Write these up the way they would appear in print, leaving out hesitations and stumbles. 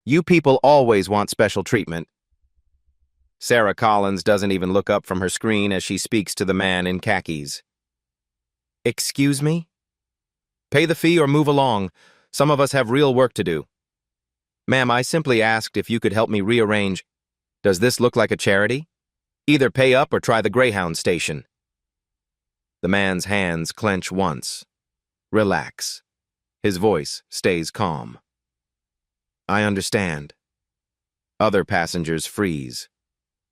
You people always want special treatment. Sarah Collins doesn't even look up from her screen as she speaks to the man in khakis. Excuse me? Pay the fee or move along. Some of us have real work to do. Ma'am, I simply asked if you could help me rearrange. Does this look like a charity? Either pay up or try the Greyhound station. The man's hands clench once. Relax. His voice stays calm. I understand. Other passengers freeze.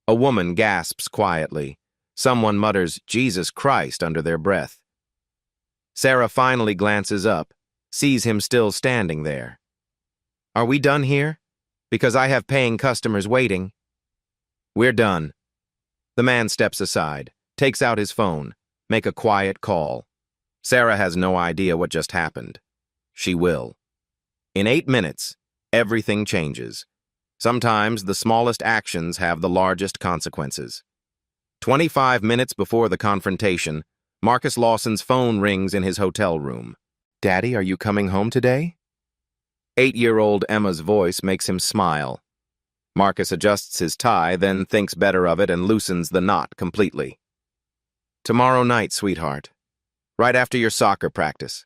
A woman gasps quietly. Someone mutters, Jesus Christ, under their breath. Sarah finally glances up, sees him still standing there. Are we done here? Because I have paying customers waiting. We're done. The man steps aside, takes out his phone, make a quiet call. Sarah has no idea what just happened. She will. In 8 minutes, everything changes. Sometimes the smallest actions have the largest consequences. 25 minutes before the confrontation, Marcus Lawson's phone rings in his hotel room. Daddy, are you coming home today? 8-year-old Emma's voice makes him smile. Marcus adjusts his tie, then thinks better of it and loosens the knot completely. Tomorrow night, sweetheart. Right after your soccer practice.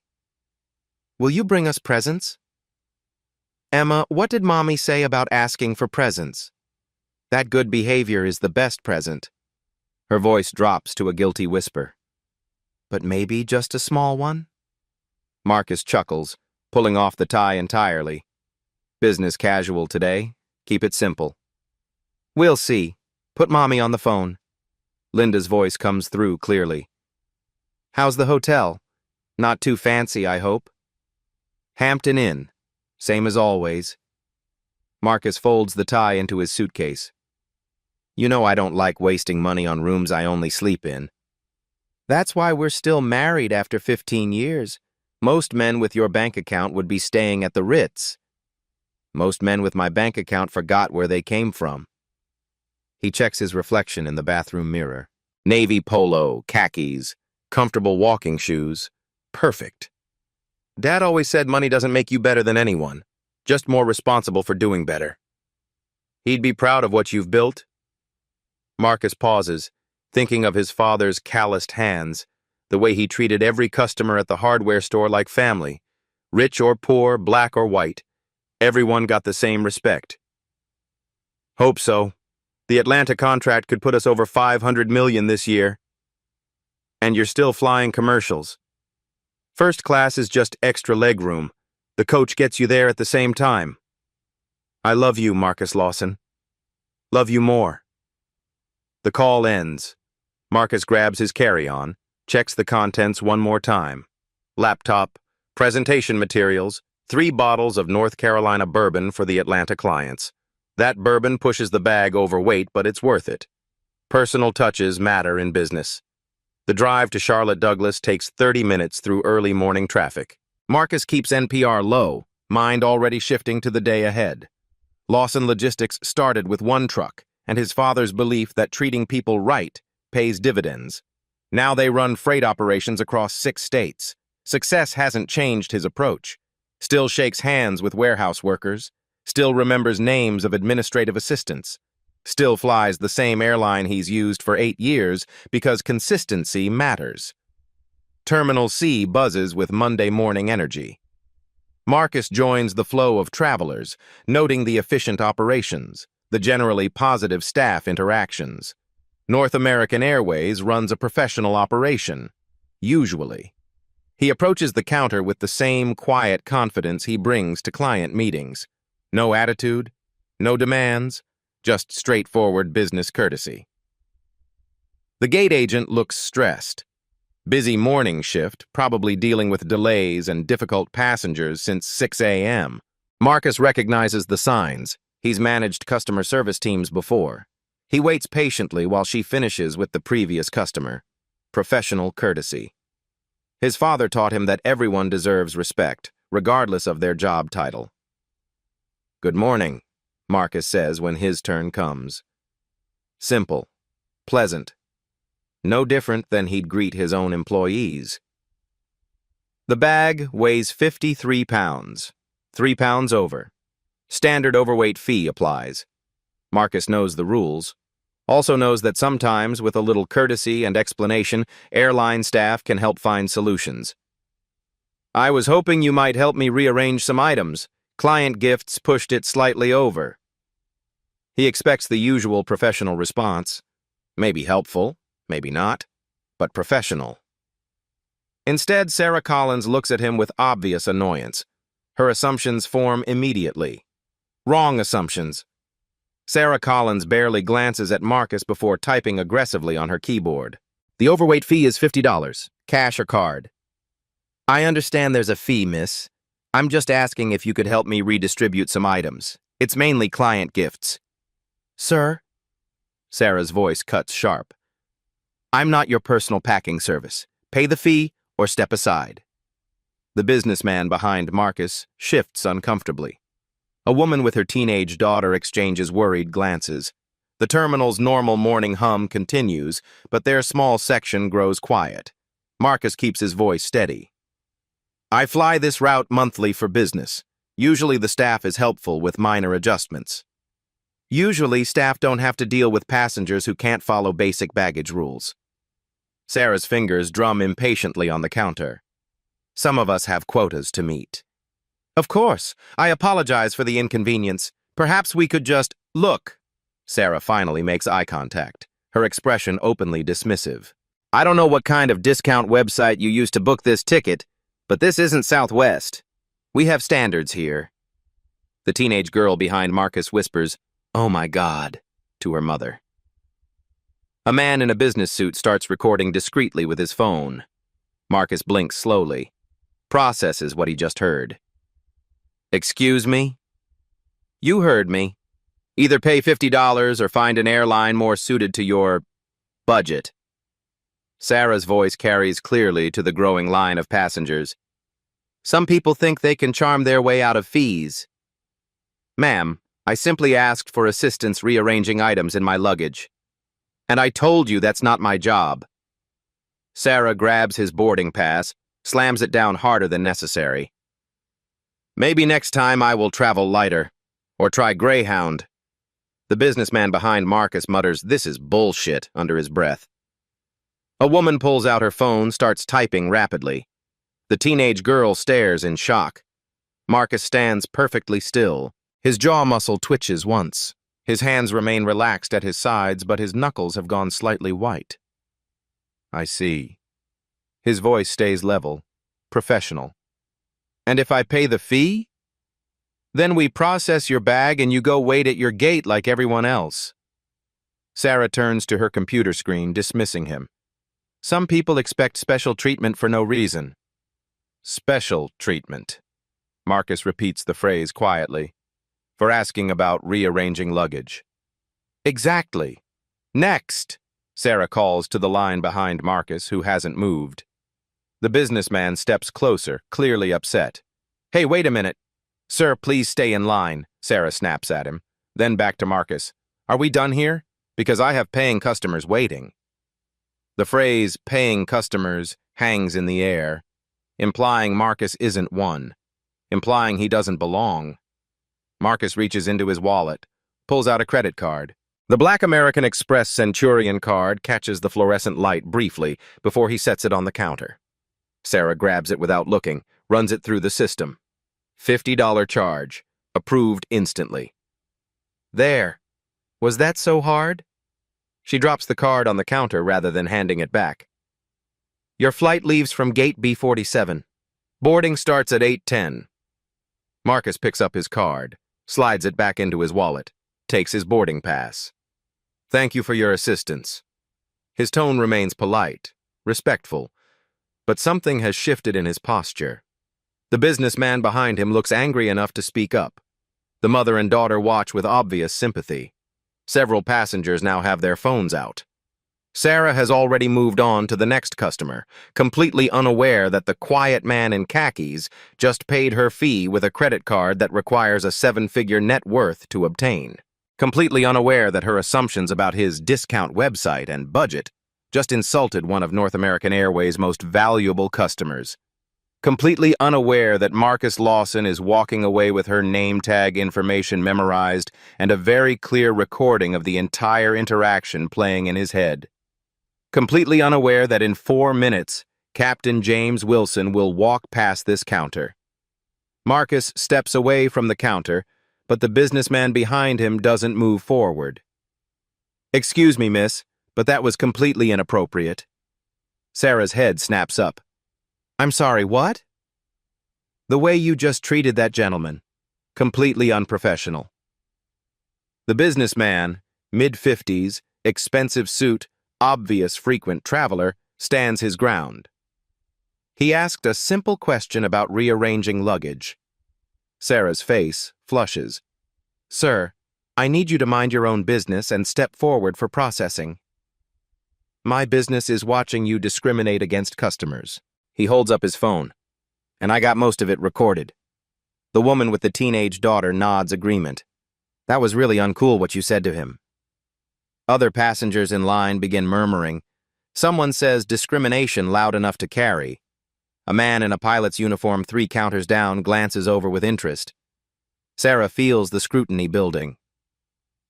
Will you bring us presents? Emma, what did Mommy say about asking for presents? That good behavior is the best present. Her voice drops to a guilty whisper. But maybe just a small one? Marcus chuckles, pulling off the tie entirely. Business casual today. Keep it simple. We'll see. Put Mommy on the phone. Linda's voice comes through clearly. How's the hotel? Not too fancy, I hope. Hampton Inn. Same as always. Marcus folds the tie into his suitcase. You know I don't like wasting money on rooms I only sleep in. That's why we're still married after 15 years. Most men with your bank account would be staying at the Ritz. Most men with my bank account forgot where they came from. He checks his reflection in the bathroom mirror. Navy polo, khakis, comfortable walking shoes. Perfect. Dad always said money doesn't make you better than anyone, just more responsible for doing better. He'd be proud of what you've built. Marcus pauses, thinking of his father's calloused hands, the way he treated every customer at the hardware store like family, rich or poor, black or white. Everyone got the same respect. Hope so. The Atlanta contract could put us over $500 million this year. And you're still flying commercials. First class is just extra legroom. The coach gets you there at the same time. I love you, Marcus Lawson. Love you more. The call ends. Marcus grabs his carry-on, checks the contents one more time. Laptop, presentation materials, 3 bottles of North Carolina bourbon for the Atlanta clients. That bourbon pushes the bag overweight, but it's worth it. Personal touches matter in business. The drive to Charlotte Douglas takes 30 minutes through early morning traffic. Marcus keeps NPR low, mind already shifting to the day ahead. Lawson Logistics started with 1 truck, and his father's belief that treating people right pays dividends. Now they run freight operations across 6 states. Success hasn't changed his approach. Still shakes hands with warehouse workers. Still remembers names of administrative assistants. Still flies the same airline he's used for 8 years because consistency matters. Terminal C buzzes with Monday morning energy. Marcus joins the flow of travelers, noting the efficient operations, the generally positive staff interactions. North American Airways runs a professional operation, usually. He approaches the counter with the same quiet confidence he brings to client meetings. No attitude, no demands, just straightforward business courtesy. The gate agent looks stressed. Busy morning shift, probably dealing with delays and difficult passengers since 6 a.m. Marcus recognizes the signs. He's managed customer service teams before. He waits patiently while she finishes with the previous customer. Professional courtesy. His father taught him that everyone deserves respect, regardless of their job title. Good morning, Marcus says when his turn comes. Simple. Pleasant. No different than he'd greet his own employees. The bag weighs 53 pounds, 3 pounds over. Standard overweight fee applies. Marcus knows the rules. Also knows that sometimes, with a little courtesy and explanation, airline staff can help find solutions. I was hoping you might help me rearrange some items. Client gifts pushed it slightly over. He expects the usual professional response. Maybe helpful, maybe not, but professional. Instead, Sarah Collins looks at him with obvious annoyance. Her assumptions form immediately. Wrong assumptions. Sarah Collins barely glances at Marcus before typing aggressively on her keyboard. The overweight fee is $50, cash or card. I understand there's a fee, miss. I'm just asking if you could help me redistribute some items. It's mainly client gifts. Sir? Sarah's voice cuts sharp. I'm not your personal packing service. Pay the fee or step aside. The businessman behind Marcus shifts uncomfortably. A woman with her teenage daughter exchanges worried glances. The terminal's normal morning hum continues, but their small section grows quiet. Marcus keeps his voice steady. I fly this route monthly for business. Usually the staff is helpful with minor adjustments. Usually staff don't have to deal with passengers who can't follow basic baggage rules. Sarah's fingers drum impatiently on the counter. Some of us have quotas to meet. Of course, I apologize for the inconvenience. Perhaps we could just look. Sarah finally makes eye contact, her expression openly dismissive. I don't know what kind of discount website you used to book this ticket, but this isn't Southwest. We have standards here. The teenage girl behind Marcus whispers, "Oh my God," to her mother. A man in a business suit starts recording discreetly with his phone. Marcus blinks slowly, processes what he just heard. Excuse me? You heard me. Either pay $50 or find an airline more suited to your budget. Sarah's voice carries clearly to the growing line of passengers. Some people think they can charm their way out of fees. Ma'am, I simply asked for assistance rearranging items in my luggage. And I told you that's not my job. Sarah grabs his boarding pass, slams it down harder than necessary. Maybe next time I will travel lighter, or try Greyhound. The businessman behind Marcus mutters, "This is bullshit," under his breath. A woman pulls out her phone, starts typing rapidly. The teenage girl stares in shock. Marcus stands perfectly still. His jaw muscle twitches once. His hands remain relaxed at his sides, but his knuckles have gone slightly white. I see. His voice stays level, professional. And if I pay the fee? Then we process your bag and you go wait at your gate like everyone else. Sarah turns to her computer screen, dismissing him. Some people expect special treatment for no reason. Special treatment. Marcus repeats the phrase quietly, for asking about rearranging luggage. Exactly. Next, Sarah calls to the line behind Marcus, who hasn't moved. The businessman steps closer, clearly upset. Hey, wait a minute. Sir, please stay in line, Sarah snaps at him. Then back to Marcus. Are we done here? Because I have paying customers waiting. The phrase paying customers hangs in the air, implying Marcus isn't one, implying he doesn't belong. Marcus reaches into his wallet, pulls out a credit card. The Black American Express Centurion card catches the fluorescent light briefly before he sets it on the counter. Sarah grabs it without looking, runs it through the system. $50 charge, approved instantly. There. Was that so hard? She drops the card on the counter rather than handing it back. Your flight leaves from gate B47. Boarding starts at 8:10. Marcus picks up his card, slides it back into his wallet, takes his boarding pass. Thank you for your assistance. His tone remains polite, respectful, but something has shifted in his posture. The businessman behind him looks angry enough to speak up. The mother and daughter watch with obvious sympathy. Several passengers now have their phones out. Sarah has already moved on to the next customer, completely unaware that the quiet man in khakis just paid her fee with a credit card that requires a seven-figure net worth to obtain. Completely unaware that her assumptions about his discount website and budget just insulted one of North American Airways' most valuable customers. completely unaware that Marcus Lawson is walking away with her name tag information memorized and a very clear recording of the entire interaction playing in his head. Completely unaware that in 4 minutes, Captain James Wilson will walk past this counter. Marcus steps away from the counter, but the businessman behind him doesn't move forward. "Excuse me, miss, but that was completely inappropriate." Sarah's head snaps up. "I'm sorry, what?" "The way you just treated that gentleman. Completely unprofessional." The businessman, mid-50s, expensive suit, obvious frequent traveler, stands his ground. He asked a simple question about rearranging luggage. Sarah's face flushes. "Sir, I need you to mind your own business and step forward for processing." "My business is watching you discriminate against customers." He holds up his phone. "And I got most of it recorded." The woman with the teenage daughter nods agreement. "That was really uncool what you said to him." Other passengers in line begin murmuring. Someone says discrimination loud enough to carry. A man in a pilot's uniform 3 counters down glances over with interest. Sarah feels the scrutiny building.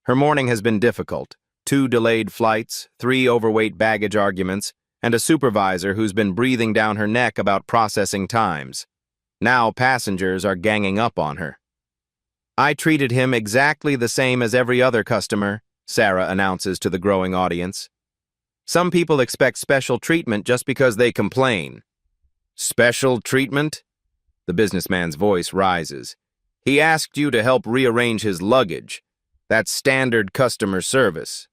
Her morning has been difficult. 2 delayed flights, 3 overweight baggage arguments, and a supervisor who's been breathing down her neck about processing times. Now passengers are ganging up on her. "I treated him exactly the same as every other customer," Sarah announces to the growing audience. "Some people expect special treatment just because they complain." "Special treatment?" The businessman's voice rises. "He asked you to help rearrange his luggage. That's standard customer service."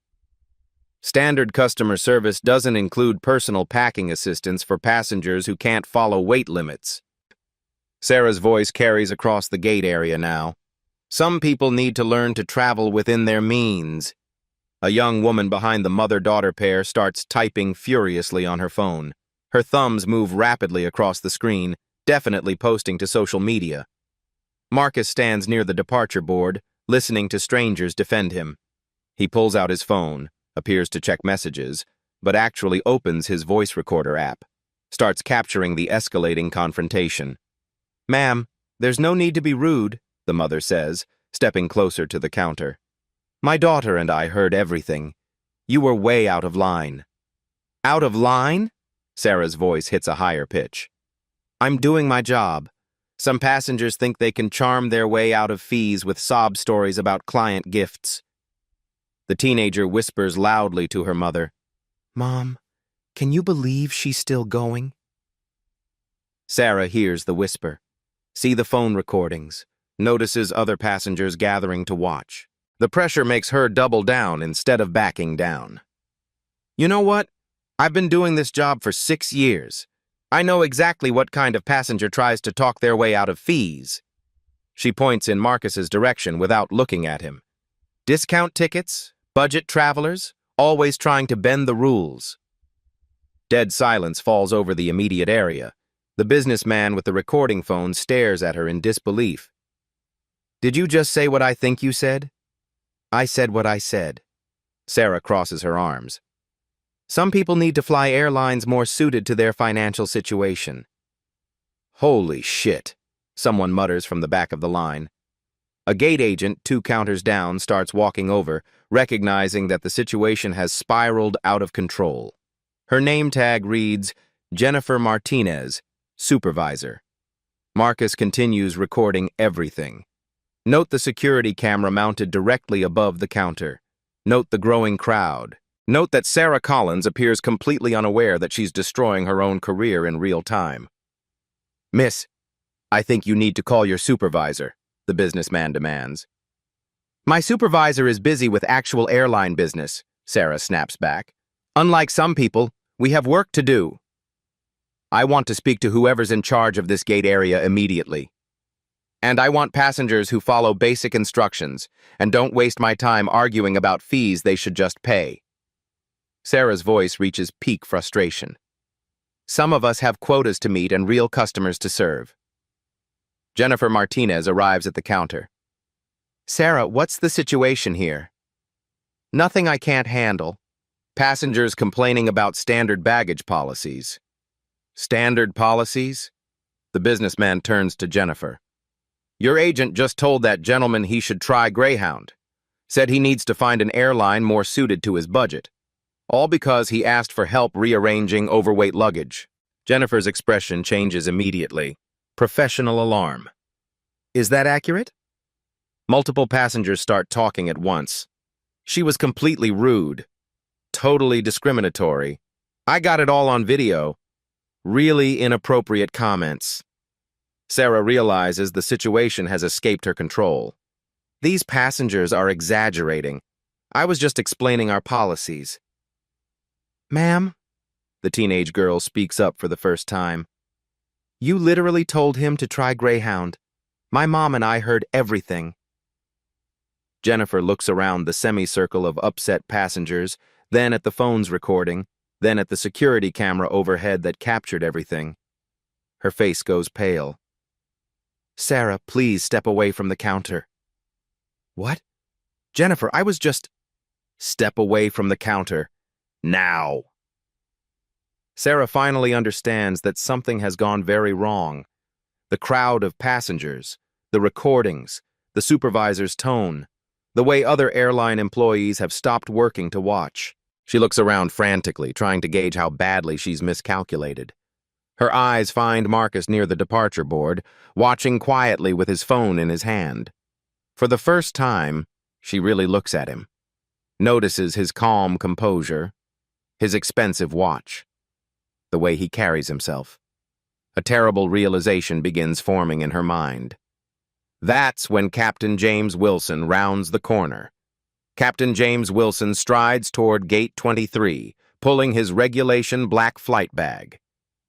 Standard customer service doesn't include personal packing assistance for passengers who can't follow weight limits. Sarah's voice carries across the gate area now. "Some people need to learn to travel within their means." A young woman behind the mother-daughter pair starts typing furiously on her phone. Her thumbs move rapidly across the screen, definitely posting to social media. Marcus stands near the departure board, listening to strangers defend him. He pulls out his phone, appears to check messages, but actually opens his voice recorder app, starts capturing the escalating confrontation. "Ma'am, there's no need to be rude," the mother says, stepping closer to the counter. "My daughter and I heard everything. You were way out of line." "Out of line?" Sarah's voice hits a higher pitch. "I'm doing my job. Some passengers think they can charm their way out of fees with sob stories about client gifts." The teenager whispers loudly to her mother, "Mom, can you believe she's still going?" Sarah hears the whisper, sees the phone recordings, notices other passengers gathering to watch. The pressure makes her double down instead of backing down. "You know what? I've been doing this job for 6 years. I know exactly what kind of passenger tries to talk their way out of fees." She points in Marcus's direction without looking at him. "Discount tickets, budget travelers, always trying to bend the rules." Dead silence falls over the immediate area. The businessman with the recording phone stares at her in disbelief. "Did you just say what I think you said?" "I said what I said." Sarah crosses her arms. "Some people need to fly airlines more suited to their financial situation." "Holy shit," someone mutters from the back of the line. A gate agent, 2 counters down, starts walking over, recognizing that the situation has spiraled out of control. Her name tag reads, Jennifer Martinez, Supervisor. Marcus continues recording everything. Note the security camera mounted directly above the counter. Note the growing crowd. Note that Sarah Collins appears completely unaware that she's destroying her own career in real time. "Miss, I think you need to call your supervisor," the businessman demands. "My supervisor is busy with actual airline business," Sarah snaps back. "Unlike some people, we have work to do." "I want to speak to whoever's in charge of this gate area immediately. And I want passengers who follow basic instructions and don't waste my time arguing about fees they should just pay." Sarah's voice reaches peak frustration. "Some of us have quotas to meet and real customers to serve." Jennifer Martinez arrives at the counter. "Sarah, what's the situation here?" "Nothing I can't handle. Passengers complaining about standard baggage policies." "Standard policies?" The businessman turns to Jennifer. Your agent just told that gentleman he should try Greyhound. Said he needs to find an airline more suited to his budget. All because he asked for help rearranging overweight luggage. Jennifer's expression changes immediately. Professional alarm. Is that accurate? Multiple passengers start talking at once. She was completely rude. Totally discriminatory. I got it all on video. Really inappropriate comments. Sarah realizes the situation has escaped her control. These passengers are exaggerating. I was just explaining our policies. Ma'am, the teenage girl speaks up for the first time. You literally told him to try Greyhound. My mom and I heard everything. Jennifer looks around the semicircle of upset passengers, then at the phone's recording, then at the security camera overhead that captured everything. Her face goes pale. Sarah, please step away from the counter. What? Jennifer, I was just... Step away from the counter. Now. Sarah finally understands that something has gone very wrong. The crowd of passengers, the recordings, the supervisor's tone, the way other airline employees have stopped working to watch. She looks around frantically, trying to gauge how badly she's miscalculated. Her eyes find Marcus near the departure board, watching quietly with his phone in his hand. For the first time, she really looks at him, notices his calm composure, his expensive watch, the way he carries himself. A terrible realization begins forming in her mind. That's when Captain James Wilson rounds the corner. Captain James Wilson strides toward Gate 23, pulling his regulation black flight bag.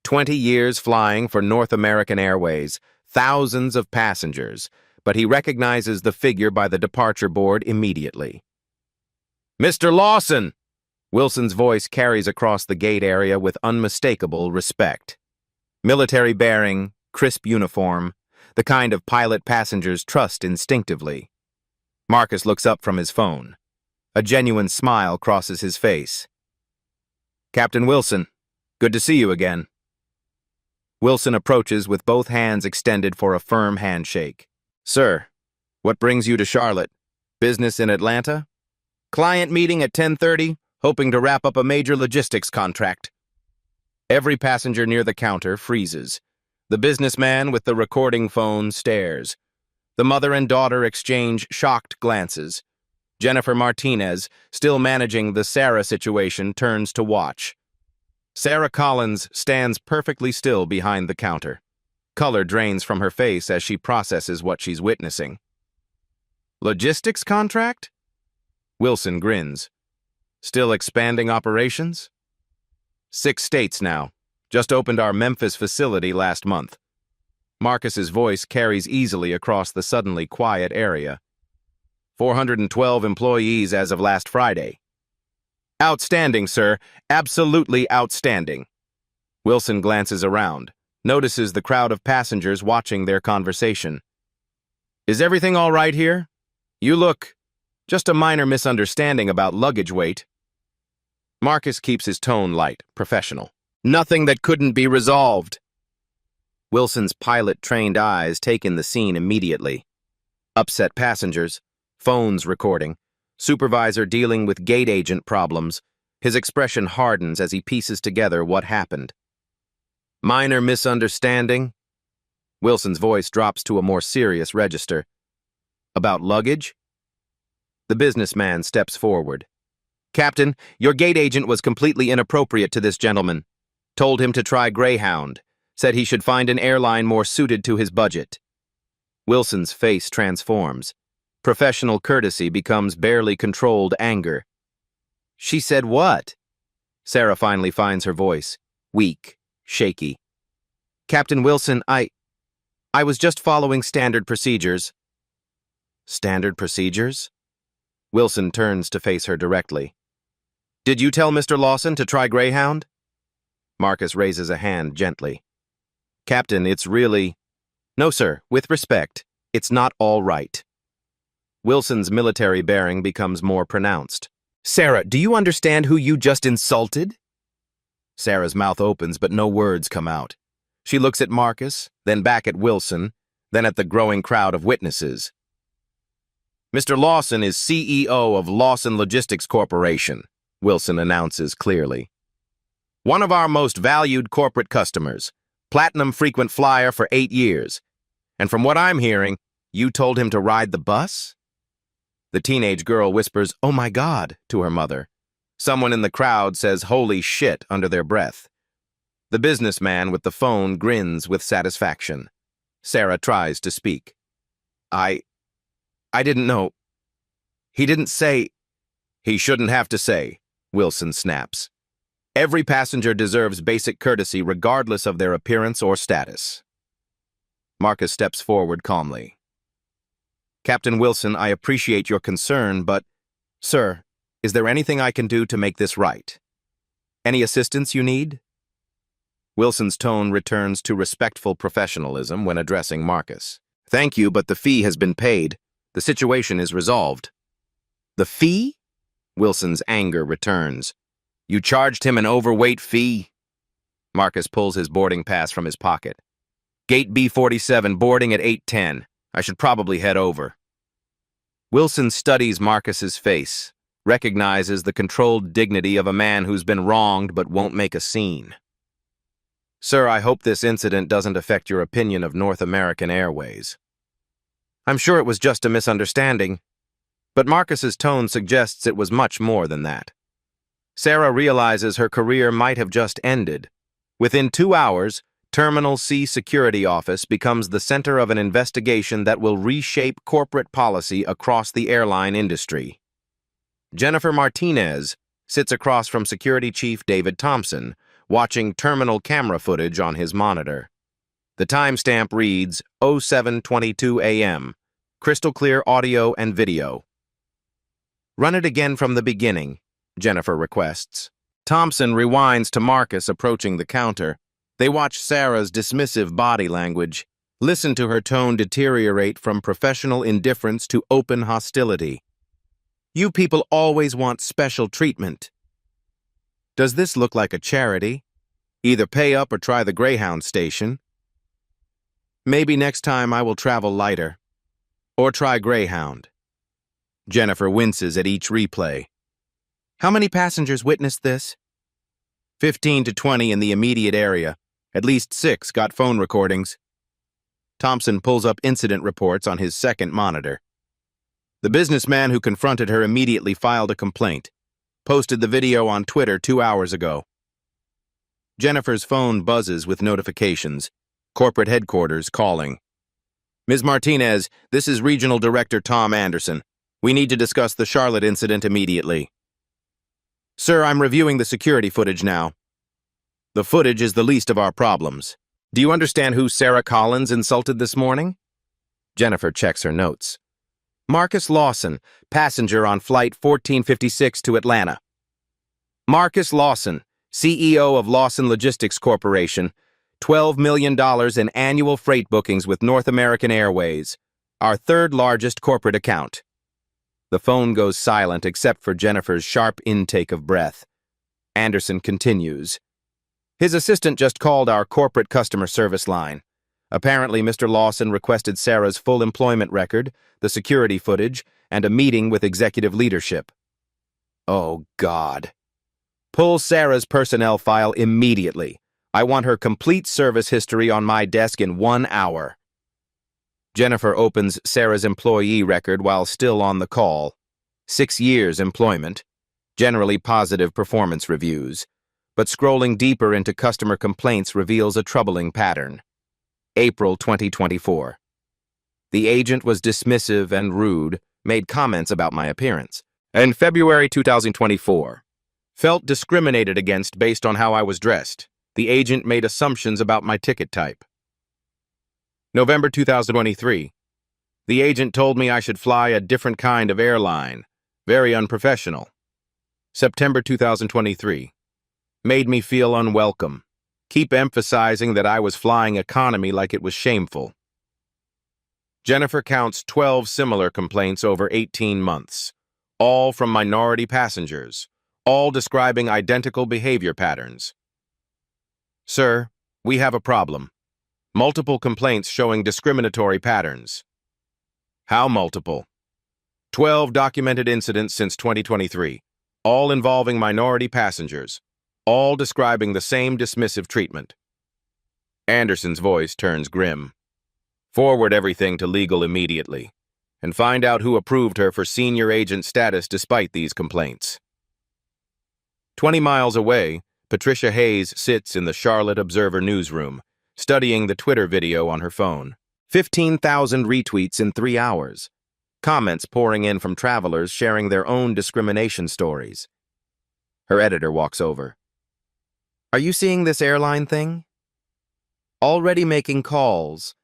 20 years flying for North American Airways, thousands of passengers, but he recognizes the figure by the departure board immediately. Mr. Lawson! Wilson's voice carries across the gate area with unmistakable respect. Military bearing, crisp uniform, the kind of pilot passengers trust instinctively. Marcus looks up from his phone. A genuine smile crosses his face. Captain Wilson, good to see you again. Wilson approaches with both hands extended for a firm handshake. Sir, what brings you to Charlotte? Business in Atlanta? Client meeting at 10:30, hoping to wrap up a major logistics contract. Every passenger near the counter freezes. The businessman with the recording phone stares. The mother and daughter exchange shocked glances. Jennifer Martinez, still managing the Sarah situation, turns to watch. Sarah Collins stands perfectly still behind the counter. Color drains from her face as she processes what she's witnessing. Logistics contract? Wilson grins. Still expanding operations? 6 states now. Just opened our Memphis facility last month. Marcus's voice carries easily across the suddenly quiet area. 412 employees as of last Friday. Outstanding, sir. Absolutely outstanding. Wilson glances around, notices the crowd of passengers watching their conversation. Is everything all right here? You look... Just a minor misunderstanding about luggage weight. Marcus keeps his tone light, professional. Nothing that couldn't be resolved. Wilson's pilot-trained eyes take in the scene immediately. Upset passengers, phones recording, supervisor dealing with gate agent problems. His expression hardens as he pieces together what happened. Minor misunderstanding? Wilson's voice drops to a more serious register. About luggage? The businessman steps forward. Captain, your gate agent was completely inappropriate to this gentleman. Told him to try Greyhound. Said he should find an airline more suited to his budget. Wilson's face transforms. Professional courtesy becomes barely controlled anger. She said what? Sarah finally finds her voice, weak, shaky. Captain Wilson, I was just following standard procedures. Standard procedures? Wilson turns to face her directly. Did you tell Mr. Lawson to try Greyhound? Marcus raises a hand gently. Captain, it's really... No, sir, with respect, it's not all right. Wilson's military bearing becomes more pronounced. Sarah, do you understand who you just insulted? Sarah's mouth opens, but no words come out. She looks at Marcus, then back at Wilson, then at the growing crowd of witnesses. Mr. Lawson is CEO of Lawson Logistics Corporation, Wilson announces clearly. One of our most valued corporate customers, platinum frequent flyer for 8 years. And from what I'm hearing, you told him to ride the bus? The teenage girl whispers, "Oh my God," to her mother. Someone in the crowd says, "Holy shit," under their breath. The businessman with the phone grins with satisfaction. Sarah tries to speak. I didn't know. He didn't say. He shouldn't have to say, Wilson snaps. Every passenger deserves basic courtesy regardless of their appearance or status. Marcus steps forward calmly. Captain Wilson, I appreciate your concern, but, sir, is there anything I can do to make this right? Any assistance you need? Wilson's tone returns to respectful professionalism when addressing Marcus. Thank you, but the fee has been paid. The situation is resolved. The fee? Wilson's anger returns. You charged him an overweight fee? Marcus pulls his boarding pass from his pocket. Gate B47, boarding at 8:10. I should probably head over. Wilson studies Marcus's face, recognizes the controlled dignity of a man who's been wronged but won't make a scene. Sir, I hope this incident doesn't affect your opinion of North American Airways. I'm sure it was just a misunderstanding, but Marcus's tone suggests it was much more than that. Sarah realizes her career might have just ended. Within 2 hours, Terminal C Security Office becomes the center of an investigation that will reshape corporate policy across the airline industry. Jennifer Martinez sits across from Security Chief David Thompson, watching terminal camera footage on his monitor. The timestamp reads 07:22 a.m., crystal clear audio and video. Run it again from the beginning, Jennifer requests. Thompson rewinds to Marcus approaching the counter. They watch Sarah's dismissive body language, listen to her tone deteriorate from professional indifference to open hostility. You people always want special treatment. Does this look like a charity? Either pay up or try the Greyhound station. Maybe next time I will travel lighter. Or try Greyhound. Jennifer winces at each replay. How many passengers witnessed this? 15 to 20 in the immediate area. At least 6 got phone recordings. Thompson pulls up incident reports on his second monitor. The businessman who confronted her immediately filed a complaint. Posted the video on Twitter 2 hours ago. Jennifer's phone buzzes with notifications. Corporate headquarters calling. Ms. Martinez, this is Regional Director Tom Anderson. We need to discuss the Charlotte incident immediately. Sir, I'm reviewing the security footage now. The footage is the least of our problems. Do you understand who Sarah Collins insulted this morning? Jennifer checks her notes. Marcus Lawson, passenger on Flight 1456 to Atlanta. Marcus Lawson, CEO of Lawson Logistics Corporation, $12 million in annual freight bookings with North American Airways, our third largest corporate account. The phone goes silent except for Jennifer's sharp intake of breath. Anderson continues. His assistant just called our corporate customer service line. Apparently, Mr. Lawson requested Sarah's full employment record, the security footage, and a meeting with executive leadership. Oh, God. Pull Sarah's personnel file immediately. I want her complete service history on my desk in 1 hour. Jennifer opens Sarah's employee record while still on the call. 6 years employment, generally positive performance reviews, but scrolling deeper into customer complaints reveals a troubling pattern. April 2024. The agent was dismissive and rude, made comments about my appearance. In February 2024. Felt discriminated against based on how I was dressed. The agent made assumptions about my ticket type. November 2023. The agent told me I should fly a different kind of airline. Very unprofessional. September 2023. Made me feel unwelcome. Keep emphasizing that I was flying economy like it was shameful. Jennifer counts 12 similar complaints over 18 months, all from minority passengers, all describing identical behavior patterns. Sir, we have a problem. Multiple complaints showing discriminatory patterns. How multiple? 12 documented incidents since 2023, all involving minority passengers, all describing the same dismissive treatment. Anderson's voice turns grim. Forward everything to legal immediately, and find out who approved her for senior agent status despite these complaints. 20 miles away, Patricia Hayes sits in the Charlotte Observer newsroom, studying the Twitter video on her phone. 15,000 retweets in 3 hours. Comments pouring in from travelers sharing their own discrimination stories. Her editor walks over. Are you seeing this airline thing? Already making calls.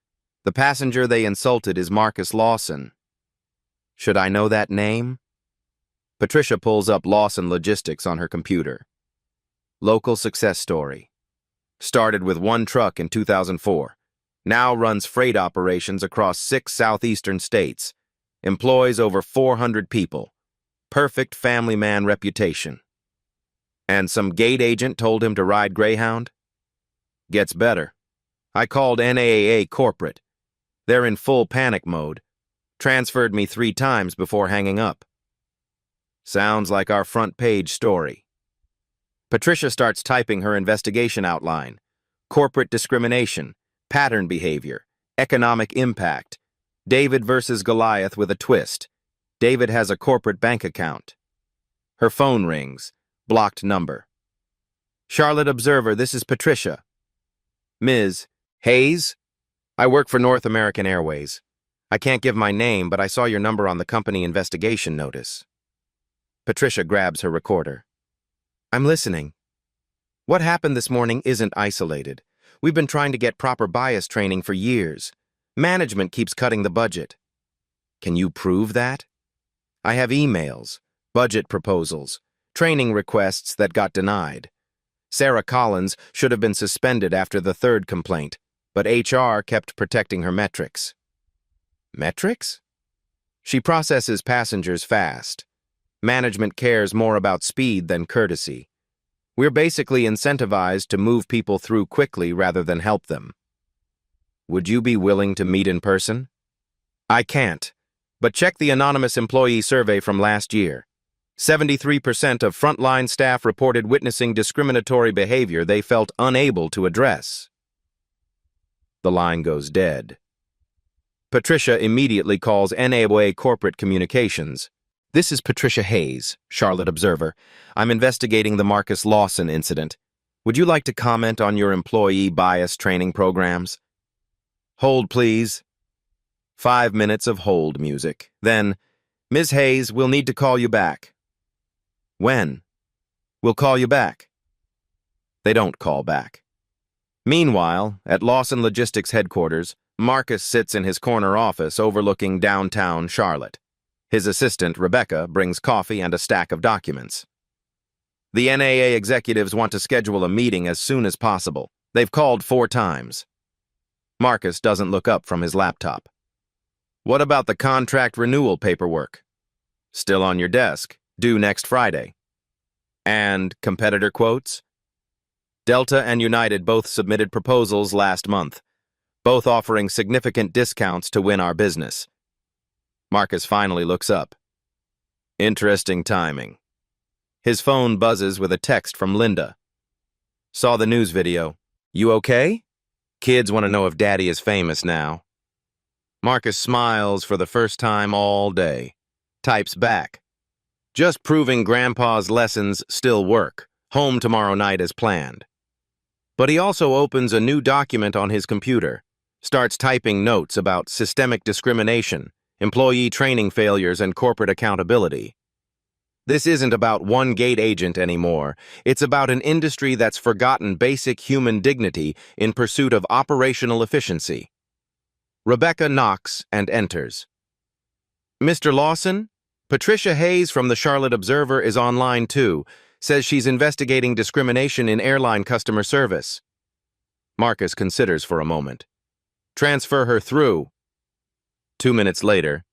The passenger they insulted is Marcus Lawson. Should I know that name? Patricia pulls up Lawson Logistics on her computer. Local success story. Started with 1 truck in 2004. Now runs freight operations across 6 southeastern states. Employs over 400 people. Perfect family man reputation. And some gate agent told him to ride Greyhound? Gets better. I called NAAA corporate. They're in full panic mode. Transferred me 3 times before hanging up. Sounds like our front page story. Patricia starts typing her investigation outline. Corporate discrimination, pattern behavior, economic impact. David versus Goliath with a twist. David has a corporate bank account. Her phone rings. Blocked number. Charlotte Observer, this is Patricia. Ms. Hayes? I work for North American Airways. I can't give my name, but I saw your number on the company investigation notice. Patricia grabs her recorder. I'm listening. What happened this morning isn't isolated. We've been trying to get proper bias training for years. Management keeps cutting the budget. Can you prove that? I have emails, budget proposals, training requests that got denied. Sarah Collins should have been suspended after the 3rd complaint, but HR kept protecting her metrics. Metrics? She processes passengers fast. Management cares more about speed than courtesy. We're basically incentivized to move people through quickly rather than help them. Would you be willing to meet in person? I can't, but check the anonymous employee survey from last year. 73% of frontline staff reported witnessing discriminatory behavior they felt unable to address. The line goes dead. Patricia immediately calls NAAA Corporate Communications. This is Patricia Hayes, Charlotte Observer. I'm investigating the Marcus Lawson incident. Would you like to comment on your employee bias training programs? Hold, please. 5 minutes of hold music. Then, Ms. Hayes, we'll need to call you back. When? We'll call you back. They don't call back. Meanwhile, at Lawson Logistics headquarters, Marcus sits in his corner office overlooking downtown Charlotte. His assistant, Rebecca, brings coffee and a stack of documents. The NAA executives want to schedule a meeting as soon as possible. They've called 4 times. Marcus doesn't look up from his laptop. What about the contract renewal paperwork? Still on your desk, due next Friday. And competitor quotes? Delta and United both submitted proposals last month, both offering significant discounts to win our business. Marcus finally looks up. Interesting timing. His phone buzzes with a text from Linda. Saw the news video. You okay? Kids want to know if Daddy is famous now. Marcus smiles for the first time all day. Types back. Just proving Grandpa's lessons still work. Home tomorrow night as planned. But he also opens a new document on his computer. Starts typing notes about systemic discrimination, employee training failures, and corporate accountability. This isn't about one gate agent anymore. It's about an industry that's forgotten basic human dignity in pursuit of operational efficiency. Rebecca knocks and enters. Mr. Lawson? Patricia Hayes from the Charlotte Observer is online too. Says she's investigating discrimination in airline customer service. Marcus considers for a moment. Transfer her through. 2 minutes later.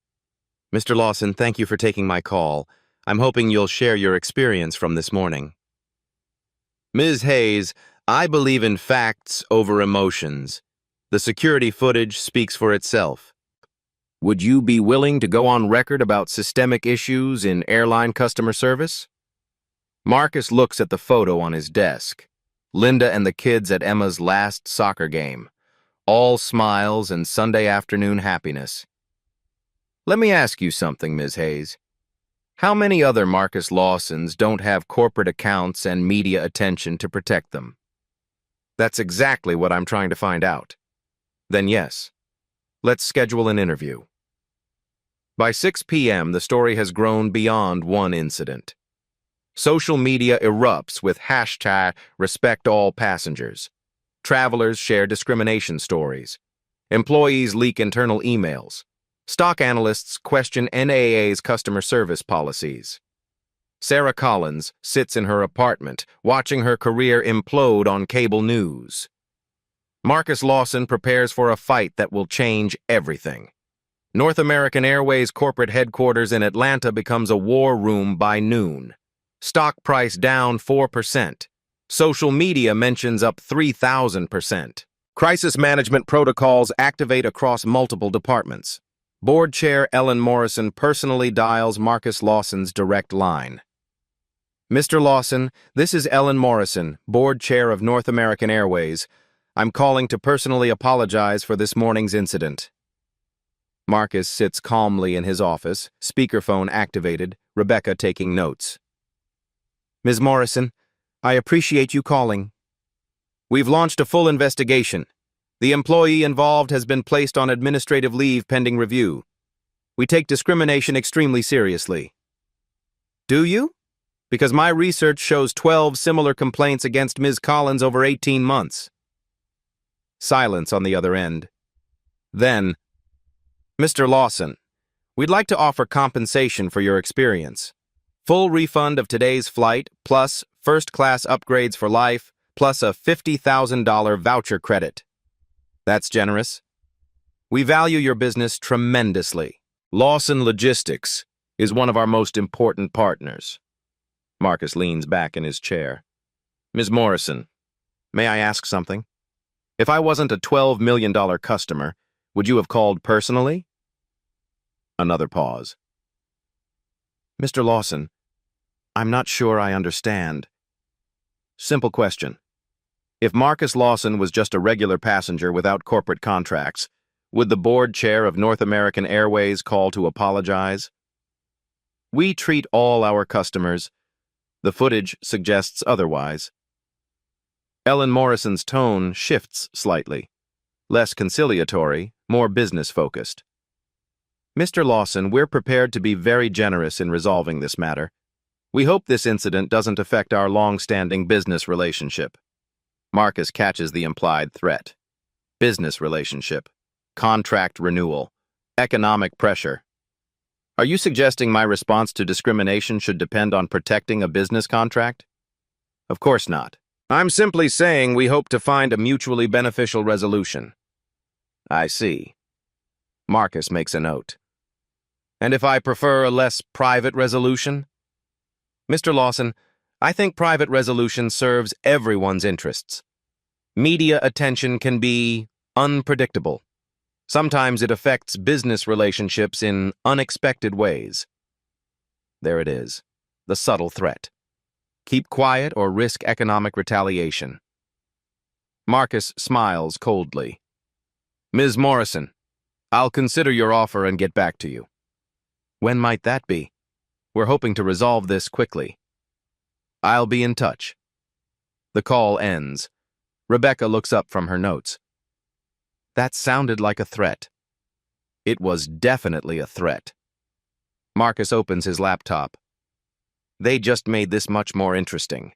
Mr. Lawson, thank you for taking my call. I'm hoping you'll share your experience from this morning. Ms. Hayes, I believe in facts over emotions. The security footage speaks for itself. Would you be willing to go on record about systemic issues in airline customer service? Marcus looks at the photo on his desk. Linda and the kids at Emma's last soccer game. All smiles and Sunday afternoon happiness. Let me ask you something, Ms. Hayes. How many other Marcus Lawsons don't have corporate accounts and media attention to protect them? That's exactly what I'm trying to find out. Then yes, let's schedule an interview. By 6 p.m., the story has grown beyond one incident. Social media erupts with hashtag #RespectAllPassengers. Travelers share discrimination stories. Employees leak internal emails. Stock analysts question NAA's customer service policies. Sarah Collins sits in her apartment, watching her career implode on cable news. Marcus Lawson prepares for a fight that will change everything. North American Airways corporate headquarters in Atlanta becomes a war room by noon. Stock price down 4%. Social media mentions up 3,000%. Crisis management protocols activate across multiple departments. Board Chair Ellen Morrison personally dials Marcus Lawson's direct line. Mr. Lawson, this is Ellen Morrison, Board Chair of North American Airways. I'm calling to personally apologize for this morning's incident. Marcus sits calmly in his office, speakerphone activated, Rebecca taking notes. Ms. Morrison, I appreciate you calling. We've launched a full investigation. The employee involved has been placed on administrative leave pending review. We take discrimination extremely seriously. Do you? Because my research shows 12 similar complaints against Ms. Collins over 18 months. Silence on the other end. Then, Mr. Lawson, we'd like to offer compensation for your experience. Full refund of today's flight, plus first-class upgrades for life, plus a $50,000 voucher credit. That's generous. We value your business tremendously. Lawson Logistics is one of our most important partners. Marcus leans back in his chair. Ms. Morrison, may I ask something? If I wasn't a $12 million customer, would you have called personally? Another pause. Mr. Lawson, I'm not sure I understand. Simple question. If Marcus Lawson was just a regular passenger without corporate contracts, would the board chair of North American Airways call to apologize? We treat all our customers. The footage suggests otherwise. Ellen Morrison's tone shifts slightly. Less conciliatory, more business-focused. Mr. Lawson, we're prepared to be very generous in resolving this matter. We hope this incident doesn't affect our long-standing business relationship. Marcus catches the implied threat. Business relationship. Contract renewal. Economic pressure. Are you suggesting my response to discrimination should depend on protecting a business contract? Of course not. I'm simply saying we hope to find a mutually beneficial resolution. I see. Marcus makes a note. And if I prefer a less private resolution? Mr. Lawson, I think private resolution serves everyone's interests. Media attention can be unpredictable. Sometimes it affects business relationships in unexpected ways. There it is, the subtle threat. Keep quiet or risk economic retaliation. Marcus smiles coldly. Ms. Morrison, I'll consider your offer and get back to you. When might that be? We're hoping to resolve this quickly. I'll be in touch. The call ends. Rebecca looks up from her notes. That sounded like a threat. It was definitely a threat. Marcus opens his laptop. They just made this much more interesting.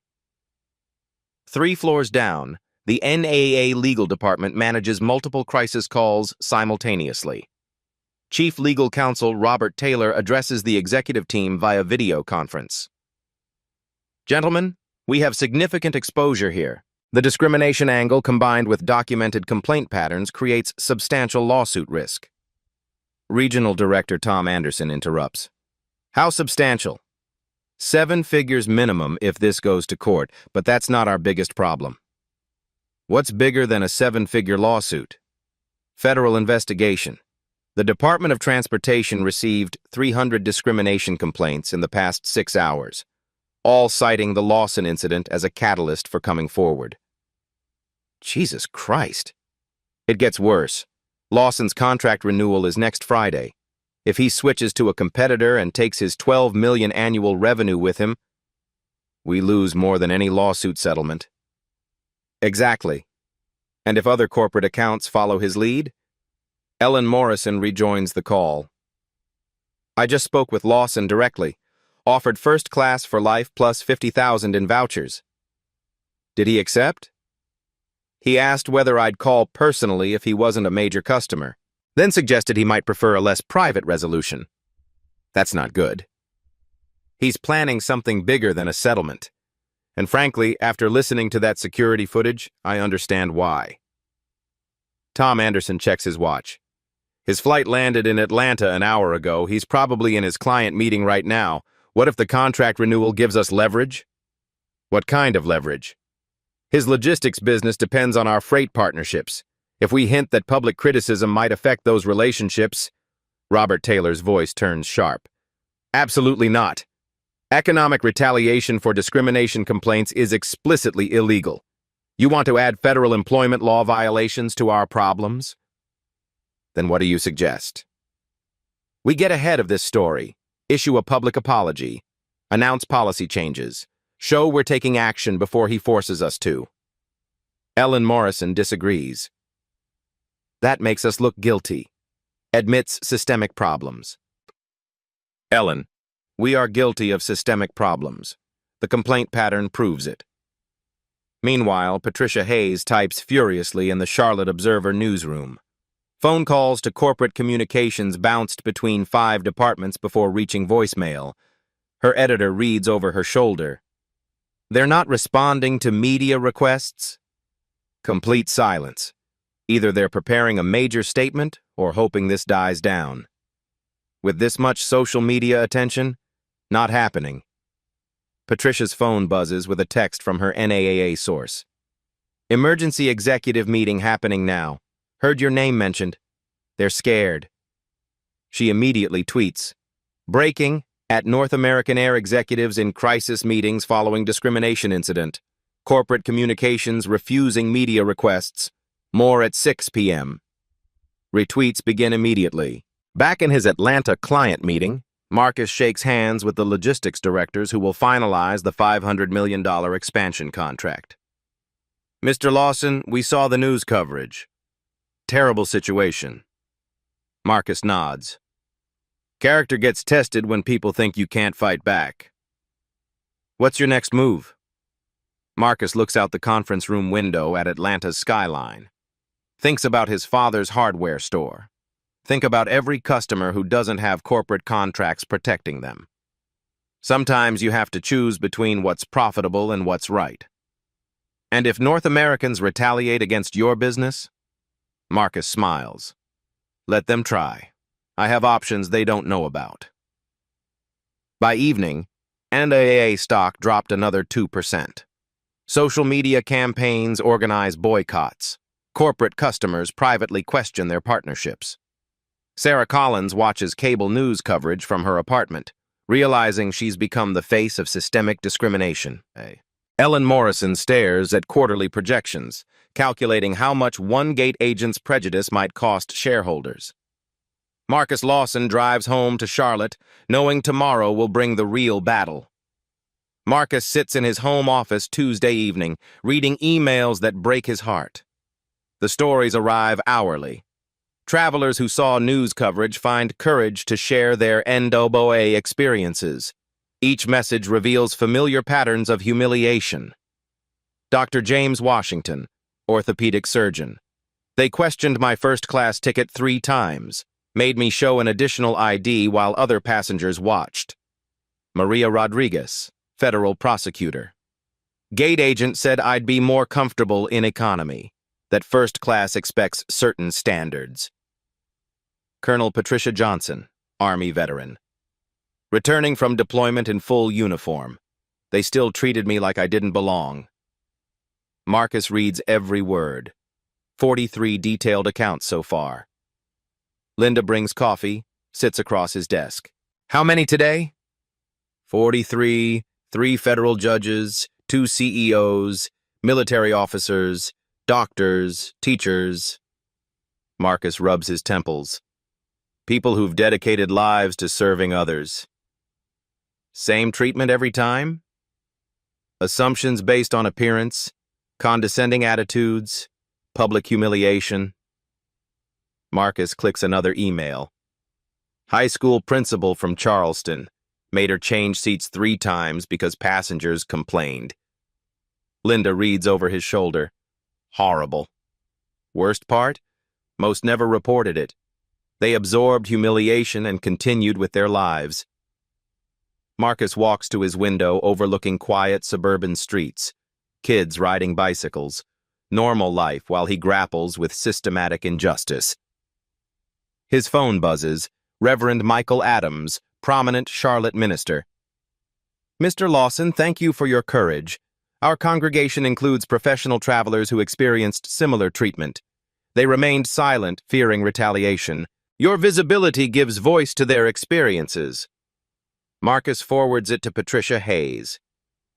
3 floors down, the NAA legal department manages multiple crisis calls simultaneously. Chief Legal Counsel Robert Taylor addresses the executive team via video conference. Gentlemen, we have significant exposure here. The discrimination angle combined with documented complaint patterns creates substantial lawsuit risk. Regional Director Tom Anderson interrupts. How substantial? 7 figures minimum if this goes to court, but that's not our biggest problem. What's bigger than a 7-figure lawsuit? Federal investigation. The Department of Transportation received 300 discrimination complaints in the past 6 hours, all citing the Lawson incident as a catalyst for coming forward. Jesus Christ. It gets worse. Lawson's contract renewal is next Friday. If he switches to a competitor and takes his $12 million annual revenue with him, we lose more than any lawsuit settlement. Exactly. And if other corporate accounts follow his lead? Ellen Morrison rejoins the call. I just spoke with Lawson directly. Offered first class for life plus $50,000 in vouchers. Did he accept? He asked whether I'd call personally if he wasn't a major customer, then suggested he might prefer a less private resolution. That's not good. He's planning something bigger than a settlement. And frankly, after listening to that security footage, I understand why. Tom Anderson checks his watch. His flight landed in Atlanta an hour ago. He's probably in his client meeting right now. What if the contract renewal gives us leverage? What kind of leverage? His logistics business depends on our freight partnerships. If we hint that public criticism might affect those relationships, Robert Taylor's voice turns sharp. Absolutely not. Economic retaliation for discrimination complaints is explicitly illegal. You want to add federal employment law violations to our problems? Then what do you suggest? We get ahead of this story, issue a public apology, announce policy changes, show we're taking action before he forces us to. Ellen Morrison disagrees. That makes us look guilty, admits systemic problems. Ellen, we are guilty of systemic problems. The complaint pattern proves it. Meanwhile, Patricia Hayes types furiously in the Charlotte Observer newsroom. Phone calls to corporate communications bounced between 5 departments before reaching voicemail. Her editor reads over her shoulder. They're not responding to media requests? Complete silence. Either they're preparing a major statement or hoping this dies down. With this much social media attention, not happening. Patricia's phone buzzes with a text from her NAAA source. Emergency executive meeting happening now. Heard your name mentioned. They're scared. She immediately tweets, breaking at North American Air executives in crisis meetings following discrimination incident. Corporate communications refusing media requests. More at 6 p.m. Retweets begin immediately. Back in his Atlanta client meeting, Marcus shakes hands with the logistics directors who will finalize the $500 million expansion contract. Mr. Lawson, we saw the news coverage. Terrible situation. Marcus nods. Character gets tested when people think you can't fight back. What's your next move? Marcus looks out the conference room window at Atlanta's skyline. Thinks about his father's hardware store. Think about every customer who doesn't have corporate contracts protecting them. Sometimes you have to choose between what's profitable and what's right. And if North Americans retaliate against your business? Marcus smiles. Let them try. I have options they don't know about. By evening, NAAA stock dropped another 2%. Social media campaigns organize boycotts. Corporate customers privately question their partnerships. Sarah Collins watches cable news coverage from her apartment, realizing she's become the face of systemic discrimination. Ellen Morrison stares at quarterly projections, calculating how much one gate agent's prejudice might cost shareholders. Marcus Lawson drives home to Charlotte, knowing tomorrow will bring the real battle. Marcus sits in his home office Tuesday evening, reading emails that break his heart. The stories arrive hourly. Travelers who saw news coverage find courage to share their NAAA experiences. Each message reveals familiar patterns of humiliation. Dr. James Washington, orthopedic surgeon. They questioned my first-class ticket 3 times, made me show an additional ID while other passengers watched. Maria Rodriguez, federal prosecutor. Gate agent said I'd be more comfortable in economy, that first class expects certain standards. Colonel Patricia Johnson, Army veteran. Returning from deployment in full uniform, they still treated me like I didn't belong. Marcus reads every word. 43 detailed accounts so far. Linda brings coffee, sits across his desk. How many today? 43, 3 federal judges, 2 CEOs, military officers, doctors, teachers. Marcus rubs his temples. People who've dedicated lives to serving others. Same treatment every time? Assumptions based on appearance, condescending attitudes, public humiliation. Marcus clicks another email. High school principal from Charleston made her change seats 3 times because passengers complained. Linda reads over his shoulder. Horrible. Worst part? Most never reported it. They absorbed humiliation and continued with their lives. Marcus walks to his window overlooking quiet suburban streets, kids riding bicycles, normal life while he grapples with systematic injustice. His phone buzzes. Reverend Michael Adams, prominent Charlotte minister. Mr. Lawson, thank you for your courage. Our congregation includes professional travelers who experienced similar treatment. They remained silent, fearing retaliation. Your visibility gives voice to their experiences. Marcus forwards it to Patricia Hayes.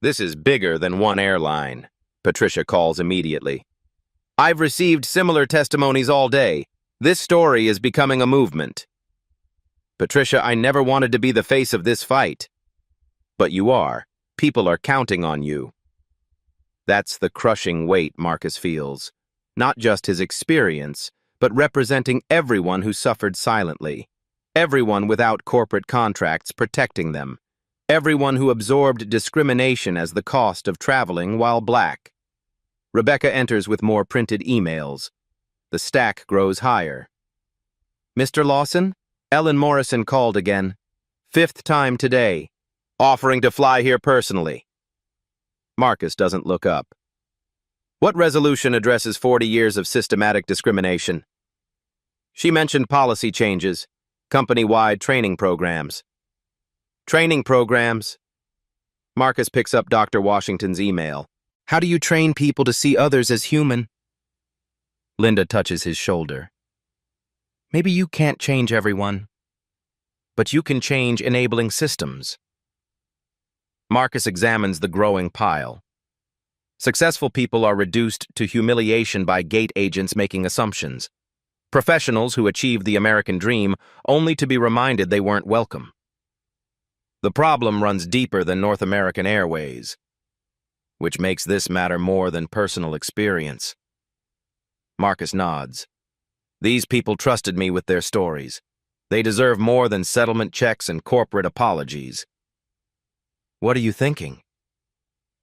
This is bigger than one airline, Patricia calls immediately. I've received similar testimonies all day. This story is becoming a movement. Patricia, I never wanted to be the face of this fight. But you are. People are counting on you. That's the crushing weight Marcus feels. Not just his experience, but representing everyone who suffered silently. Everyone without corporate contracts protecting them. Everyone who absorbed discrimination as the cost of traveling while black. Rebecca enters with more printed emails. The stack grows higher. Mr. Lawson? Ellen Morrison called again. 5th time today. Offering to fly here personally. Marcus doesn't look up. What resolution addresses 40 years of systematic discrimination? She mentioned policy changes, company-wide training programs. Training programs? Marcus picks up Dr. Washington's email. How do you train people to see others as human? Linda touches his shoulder. Maybe you can't change everyone, but you can change enabling systems. Marcus examines the growing pile. Successful people are reduced to humiliation by gate agents making assumptions. Professionals who achieve the American dream only to be reminded they weren't welcome. The problem runs deeper than North American Airways, which makes this matter more than personal experience. Marcus nods. These people trusted me with their stories. They deserve more than settlement checks and corporate apologies. What are you thinking?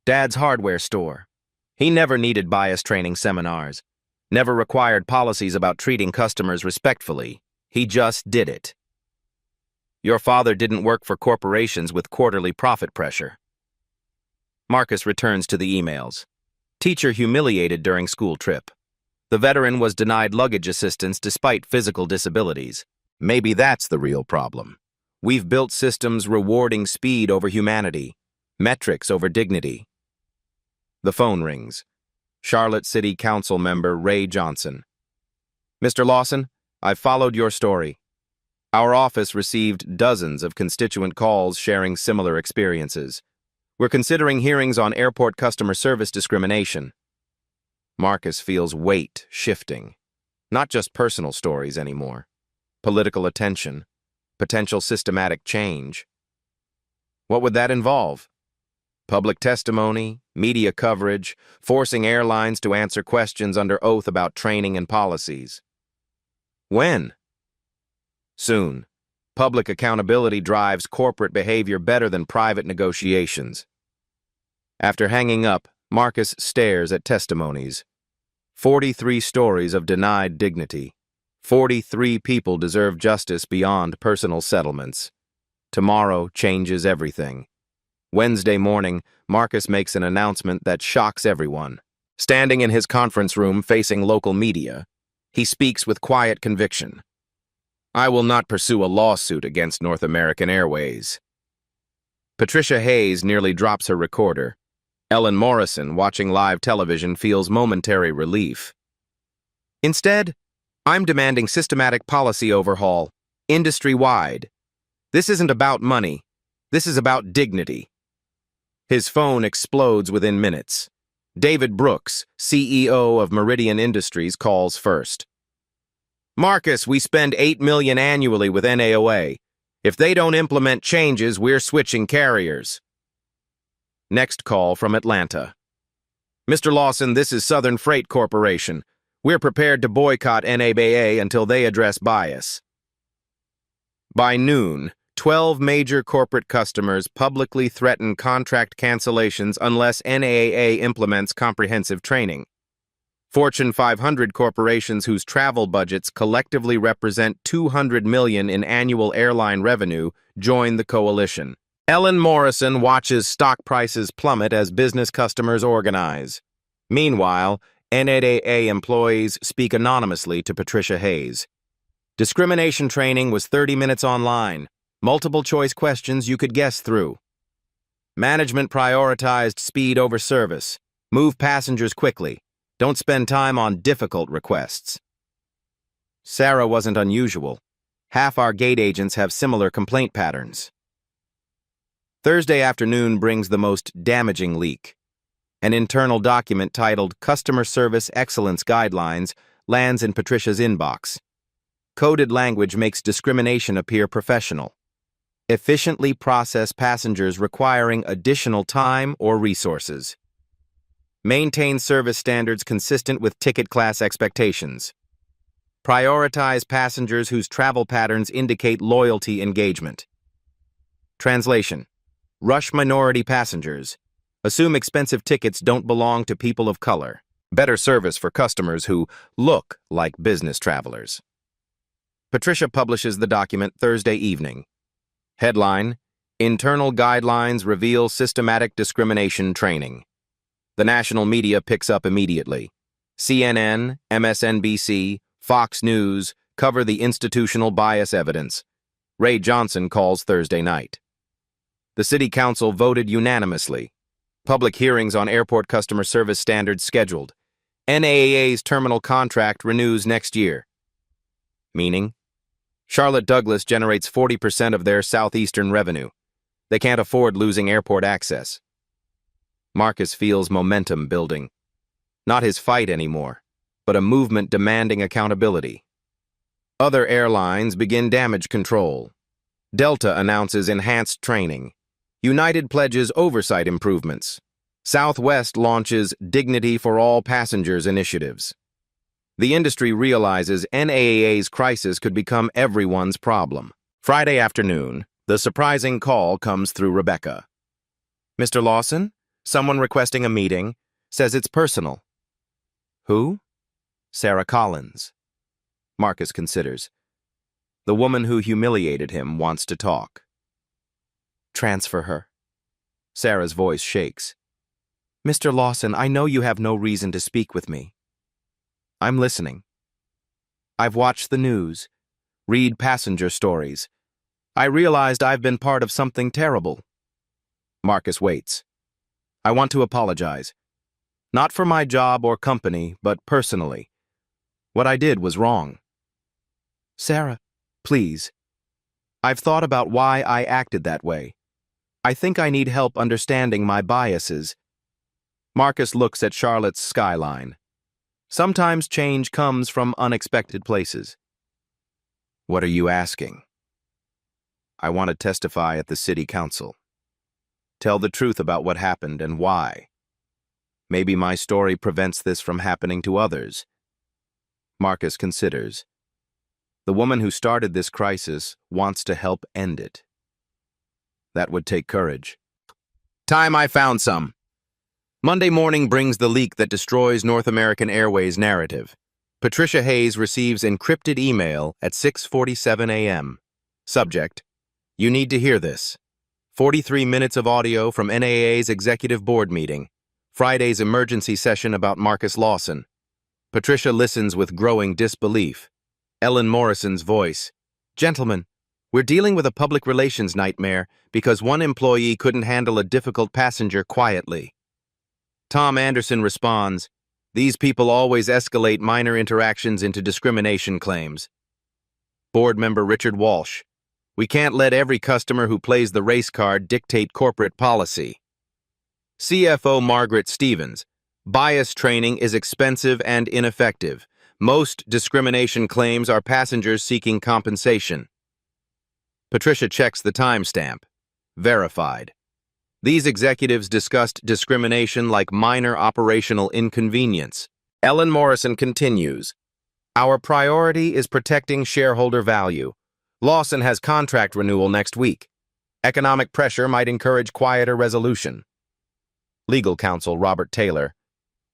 Dad's hardware store. He never needed bias training seminars, never required policies about treating customers respectfully. He just did it. Your father didn't work for corporations with quarterly profit pressure. Marcus returns to the emails. Teacher humiliated during school trip. The veteran was denied luggage assistance despite physical disabilities. Maybe that's the real problem. We've built systems rewarding speed over humanity, metrics over dignity. The phone rings. Charlotte City Council member Ray Johnson. Mr. Lawson, I've followed your story. Our office received dozens of constituent calls sharing similar experiences. We're considering hearings on airport customer service discrimination. Marcus feels weight shifting. Not just personal stories anymore. Political attention. Potential systematic change. What would that involve? Public testimony, media coverage, forcing airlines to answer questions under oath about training and policies. When? Soon. Public accountability drives corporate behavior better than private negotiations. After hanging up, Marcus stares at testimonies. 43 stories of denied dignity. 43 people deserve justice beyond personal settlements. Tomorrow changes everything. Wednesday morning, Marcus makes an announcement that shocks everyone. Standing in his conference room facing local media, he speaks with quiet conviction. I will not pursue a lawsuit against North American Airways. Patricia Hayes nearly drops her recorder. Ellen Morrison, watching live television, feels momentary relief. Instead, I'm demanding systematic policy overhaul, industry-wide. This isn't about money. This is about dignity. His phone explodes within minutes. David Brooks, CEO of Meridian Industries, calls first. Marcus, we spend $8 million annually with NAOA. If they don't implement changes, we're switching carriers. Next call from Atlanta. Mr. Lawson, this is Southern Freight Corporation. We're prepared to boycott NAOA until they address bias. By noon, 12 major corporate customers publicly threaten contract cancellations unless NAOA implements comprehensive training. Fortune 500 corporations whose travel budgets collectively represent $200 million in annual airline revenue join the coalition. Ellen Morrison watches stock prices plummet as business customers organize. Meanwhile, NAOA employees speak anonymously to Patricia Hayes. Discrimination training was 30 minutes online. Multiple choice questions you could guess through. Management prioritized speed over service. Move passengers quickly. Don't spend time on difficult requests. Sarah wasn't unusual. Half our gate agents have similar complaint patterns. Thursday afternoon brings the most damaging leak. An internal document titled Customer Service Excellence Guidelines lands in Patricia's inbox. Coded language makes discrimination appear professional. Efficiently process passengers requiring additional time or resources. Maintain service standards consistent with ticket class expectations. Prioritize passengers whose travel patterns indicate loyalty engagement. Translation: rush minority passengers. Assume expensive tickets don't belong to people of color. Better service for customers who look like business travelers. Patricia publishes the document Thursday evening. Headline: Internal Guidelines Reveal Systematic Discrimination Training. The national media picks up immediately. CNN, MSNBC, Fox News cover the institutional bias evidence. Ray Johnson calls Thursday night. The City Council voted unanimously. Public hearings on airport customer service standards scheduled. NAAA's terminal contract renews next year. Meaning? Charlotte Douglas generates 40% of their southeastern revenue. They can't afford losing airport access. Marcus feels momentum building. Not his fight anymore, but a movement demanding accountability. Other airlines begin damage control. Delta announces enhanced training. United pledges oversight improvements. Southwest launches Dignity for All Passengers initiatives. The industry realizes NAAA's crisis could become everyone's problem. Friday afternoon, the surprising call comes through Rebecca. Mr. Lawson? Someone requesting a meeting, says it's personal. Who? Sarah Collins. Marcus considers. The woman who humiliated him wants to talk. Transfer her. Sarah's voice shakes. Mr. Lawson, I know you have no reason to speak with me. I'm listening. I've watched the news, read passenger stories. I realized I've been part of something terrible. Marcus waits. I want to apologize. Not for my job or company, but personally. What I did was wrong. Sarah, please. I've thought about why I acted that way. I think I need help understanding my biases. Marcus looks at Charlotte's skyline. Sometimes change comes from unexpected places. What are you asking? I want to testify at the city council. Tell the truth about what happened and why. Maybe my story prevents this from happening to others. Marcus considers. The woman who started this crisis wants to help end it. That would take courage. Time I found some. Monday morning brings the leak that destroys North American Airways' narrative. Patricia Hayes receives encrypted email at 6:47 a.m. Subject: You need to hear this. 43 minutes of audio from NAA's executive board meeting. Friday's emergency session about Marcus Lawson. Patricia listens with growing disbelief. Ellen Morrison's voice. Gentlemen, we're dealing with a public relations nightmare because one employee couldn't handle a difficult passenger quietly. Tom Anderson responds, These people always escalate minor interactions into discrimination claims. Board member Richard Walsh. We can't let every customer who plays the race card dictate corporate policy. CFO Margaret Stevens. Bias training is expensive and ineffective. Most discrimination claims are passengers seeking compensation. Patricia checks the timestamp. Verified. These executives discussed discrimination like minor operational inconvenience. Ellen Morrison continues. Our priority is protecting shareholder value. Lawson has contract renewal next week. Economic pressure might encourage quieter resolution. Legal counsel Robert Taylor.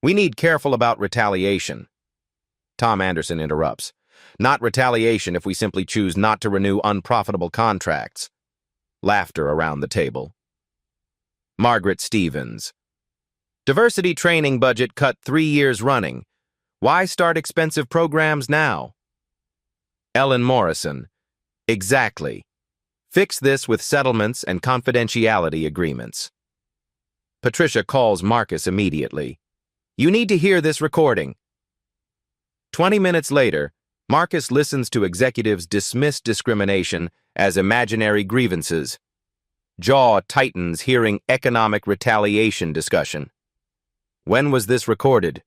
We need careful about retaliation. Tom Anderson interrupts. Not retaliation if we simply choose not to renew unprofitable contracts. Laughter around the table. Margaret Stevens. Diversity training budget cut 3 years running. Why start expensive programs now? Ellen Morrison. Exactly. Fix this with settlements and confidentiality agreements. Patricia calls Marcus immediately. You need to hear this recording. 20 minutes later, Marcus listens to executives dismiss discrimination as imaginary grievances. Jaw tightens hearing economic retaliation discussion. When was this recorded?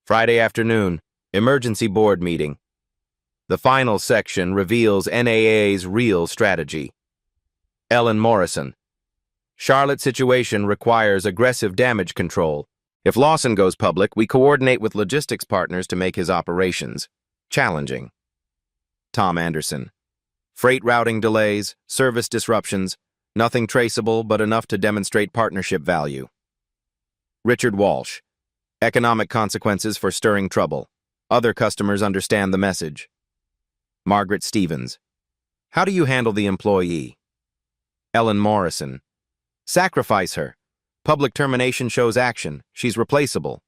Friday afternoon, emergency board meeting. The final section reveals NAA's real strategy. Ellen Morrison. Charlotte's situation requires aggressive damage control. If Lawson goes public, we coordinate with logistics partners to make his operations challenging. Tom Anderson. Freight routing delays, service disruptions, nothing traceable but enough to demonstrate partnership value. Richard Walsh. Economic consequences for stirring trouble. Other customers understand the message. Margaret Stevens. How do you handle the employee? Ellen Morrison. Sacrifice her. Public termination shows action. She's replaceable.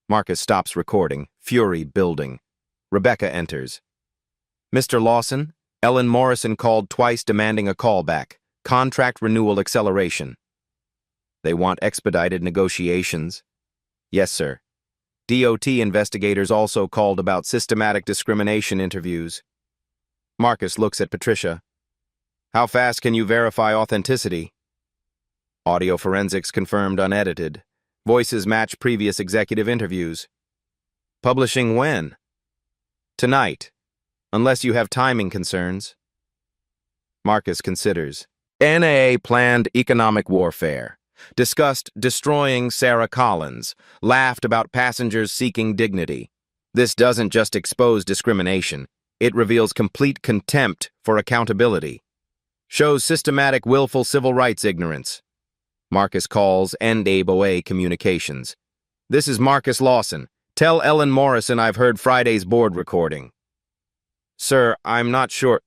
Marcus stops recording, fury building. Rebecca enters. Mr. Lawson, Ellen Morrison called twice demanding a callback. Contract renewal acceleration. They want expedited negotiations. Yes, sir. DOT investigators also called about systematic discrimination interviews. Marcus looks at Patricia. How fast can you verify authenticity? Audio forensics confirmed unedited. Voices match previous executive interviews. Publishing when? Tonight, unless you have timing concerns. Marcus considers. NAA planned economic warfare. Discussed destroying Sarah Collins. Laughed about passengers seeking dignity. This doesn't just expose discrimination. It reveals complete contempt for accountability. Shows systematic willful civil rights ignorance. Marcus calls NAA Communications. This is Marcus Lawson. Tell Ellen Morrison I've heard Friday's board recording. Sir, I'm not sure.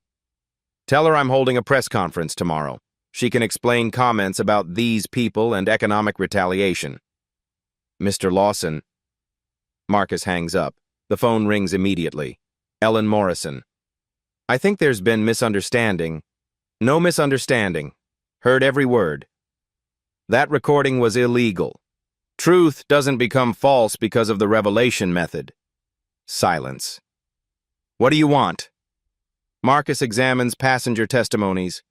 Tell her I'm holding a press conference tomorrow. She can explain comments about these people and economic retaliation. Mr. Lawson. Marcus hangs up. The phone rings immediately. Ellen Morrison. I think there's been misunderstanding. No misunderstanding. Heard every word. That recording was illegal. Truth doesn't become false because of the revelation method. Silence. What do you want? Marcus examines passenger testimonies.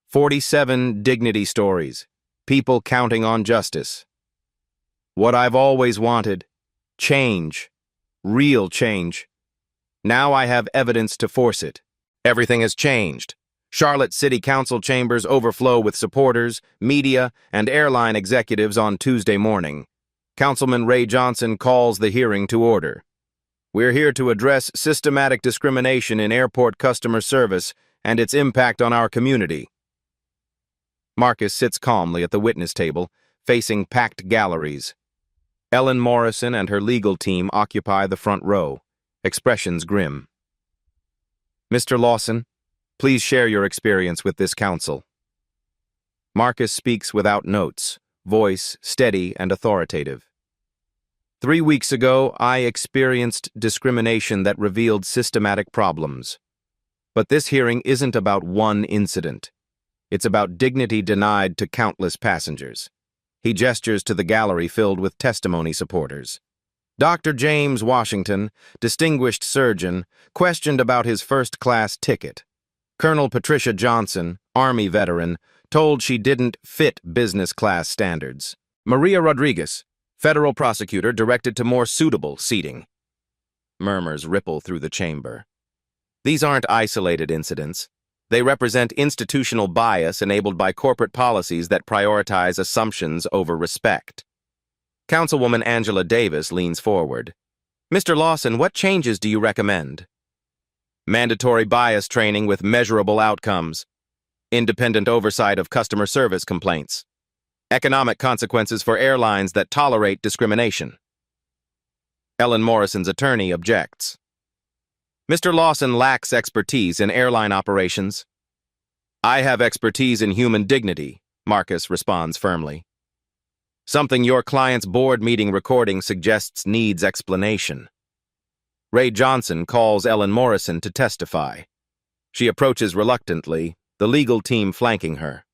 47 dignity stories. People counting on justice. What I've always wanted. Change. Real change. Now I have evidence to force it. Everything has changed. Charlotte City Council chambers overflow with supporters, media, and airline executives on Tuesday morning. Councilman Ray Johnson calls the hearing to order. We're here to address systematic discrimination in airport customer service and its impact on our community. Marcus sits calmly at the witness table, facing packed galleries. Ellen Morrison and her legal team occupy the front row, expressions grim. Mr. Lawson, please share your experience with this council. Marcus speaks without notes, voice steady and authoritative. 3 weeks ago, I experienced discrimination that revealed systematic problems. But this hearing isn't about one incident. It's about dignity denied to countless passengers. He gestures to the gallery filled with testimony supporters. Dr. James Washington, distinguished surgeon, questioned about his first-class ticket. Colonel Patricia Johnson, Army veteran, told she didn't fit business class standards. Maria Rodriguez, federal prosecutor, directed to more suitable seating. Murmurs ripple through the chamber. These aren't isolated incidents. They represent institutional bias enabled by corporate policies that prioritize assumptions over respect. Councilwoman Angela Davis leans forward. Mr. Lawson, what changes do you recommend? Mandatory bias training with measurable outcomes. Independent oversight of customer service complaints. Economic consequences for airlines that tolerate discrimination. Ellen Morrison's attorney objects. Mr. Lawson lacks expertise in airline operations. I have expertise in human dignity, Marcus responds firmly. Something your client's board meeting recording suggests needs explanation. Ray Johnson calls Ellen Morrison to testify. She approaches reluctantly, the legal team flanking her.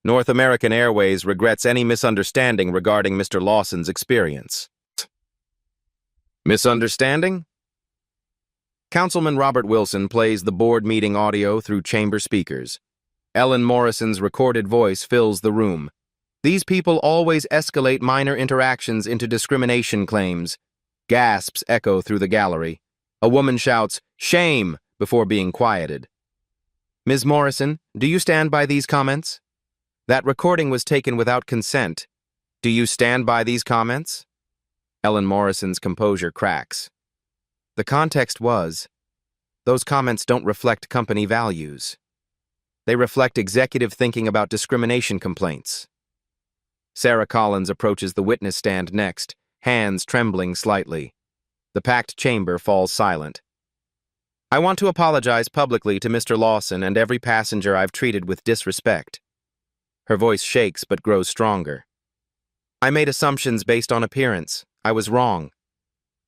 North American Airways regrets any misunderstanding regarding Mr. Lawson's experience. Misunderstanding? Councilman Robert Wilson plays the board meeting audio through chamber speakers. Ellen Morrison's recorded voice fills the room. These people always escalate minor interactions into discrimination claims. Gasps echo through the gallery. A woman shouts, "Shame!" before being quieted. Ms. Morrison, do you stand by these comments? That recording was taken without consent. Do you stand by these comments? Ellen Morrison's composure cracks. The context was, those comments don't reflect company values. They reflect executive thinking about discrimination complaints. Sarah Collins approaches the witness stand next, hands trembling slightly. The packed chamber falls silent. I want to apologize publicly to Mr. Lawson and every passenger I've treated with disrespect. Her voice shakes but grows stronger. I made assumptions based on appearance. I was wrong.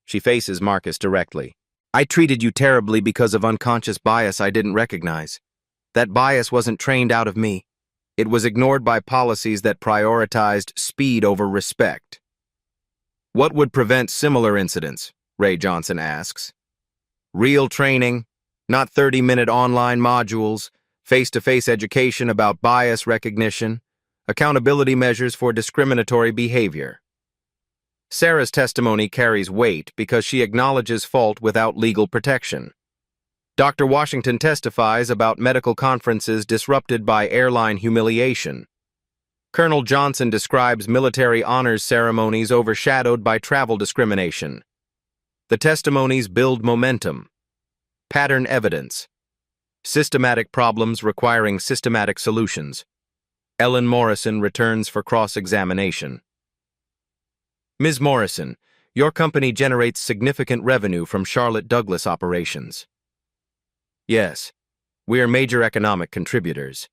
She faces Marcus directly. I treated you terribly because of unconscious bias I didn't recognize. That bias wasn't trained out of me. It was ignored by policies that prioritized speed over respect. What would prevent similar incidents? Ray Johnson asks. Real training, not 30-minute online modules, face-to-face education about bias recognition, accountability measures for discriminatory behavior. Sarah's testimony carries weight because she acknowledges fault without legal protection. Dr. Washington testifies about medical conferences disrupted by airline humiliation. Colonel Johnson describes military honors ceremonies overshadowed by travel discrimination. The testimonies build momentum. Pattern evidence. Systematic problems requiring systematic solutions. Ellen Morrison returns for cross-examination. Ms. Morrison, your company generates significant revenue from Charlotte Douglas operations. Yes, we are major economic contributors.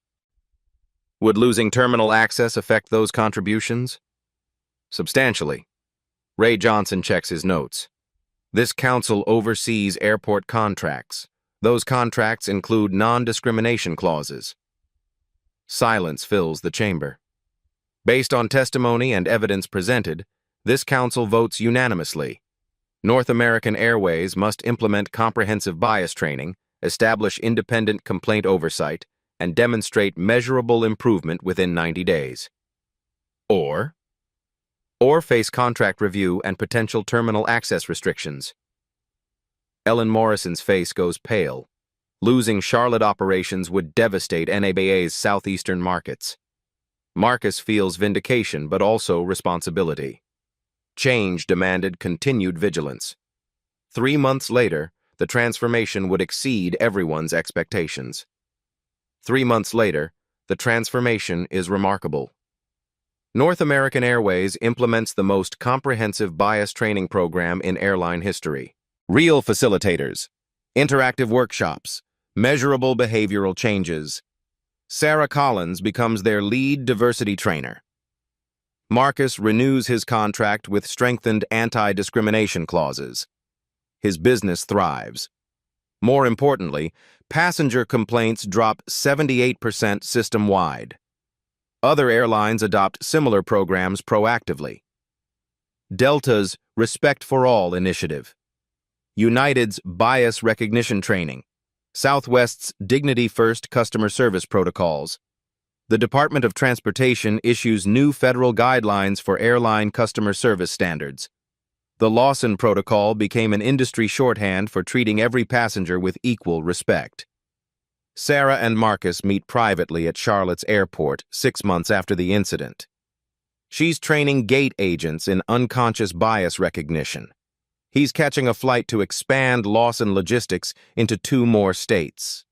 Would losing terminal access affect those contributions? Substantially. Ray Johnson checks his notes. This council oversees airport contracts. Those contracts include non-discrimination clauses. Silence fills the chamber. Based on testimony and evidence presented, this council votes unanimously. North American Airways must implement comprehensive bias training, establish independent complaint oversight, and demonstrate measurable improvement within 90 days. Or face contract review and potential terminal access restrictions. Ellen Morrison's face goes pale. Losing Charlotte operations would devastate NABA's southeastern markets. Marcus feels vindication but also responsibility. Change demanded continued vigilance. 3 months later, the transformation would exceed everyone's expectations. 3 months later, the transformation is remarkable. North American Airways implements the most comprehensive bias training program in airline history. Real facilitators, interactive workshops, measurable behavioral changes. Sarah Collins becomes their lead diversity trainer. Marcus renews his contract with strengthened anti-discrimination clauses. His business thrives. More importantly, passenger complaints drop 78% system-wide. Other airlines adopt similar programs proactively. Delta's Respect for All initiative. United's bias recognition training. Southwest's Dignity First customer service protocols. The Department of Transportation issues new federal guidelines for airline customer service standards. The Lawson Protocol became an industry shorthand for treating every passenger with equal respect. Sarah and Marcus meet privately at Charlotte's airport 6 months after the incident. She's training gate agents in unconscious bias recognition. He's catching a flight to expand Lawson Logistics into 2 more states.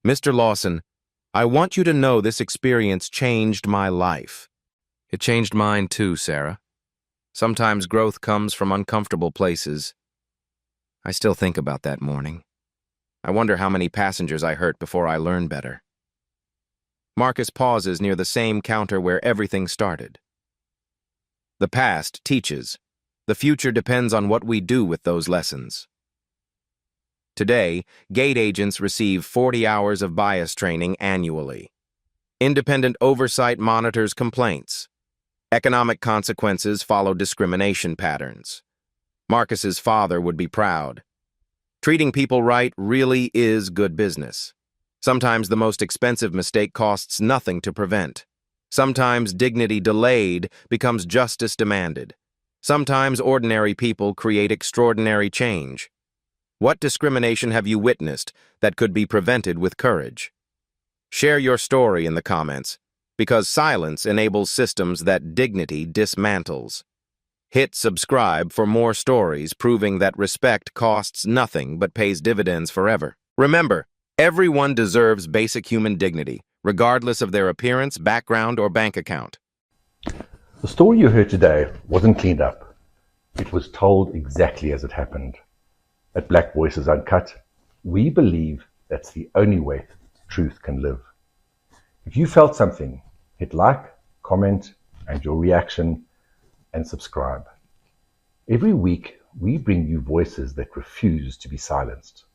Mr. Lawson, I want you to know this experience changed my life. It changed mine too, Sarah. Sometimes growth comes from uncomfortable places. I still think about that morning. I wonder how many passengers I hurt before I learn better. Marcus pauses near the same counter where everything started. The past teaches. The future depends on what we do with those lessons. Today, gate agents receive 40 hours of bias training annually. Independent oversight monitors complaints. Economic consequences follow discrimination patterns. Marcus's father would be proud. Treating people right really is good business. Sometimes the most expensive mistake costs nothing to prevent. Sometimes dignity delayed becomes justice demanded. Sometimes ordinary people create extraordinary change. What discrimination have you witnessed that could be prevented with courage? Share your story in the comments, because silence enables systems that dignity dismantles. Hit subscribe for more stories proving that respect costs nothing but pays dividends forever. Remember, everyone deserves basic human dignity, regardless of their appearance, background, or bank account. The story you heard today wasn't cleaned up. It was told exactly as it happened. At Black Voices Uncut, we believe that's the only way truth can live. If you felt something, hit like, comment, and your reaction, and subscribe. Every week, we bring you voices that refuse to be silenced.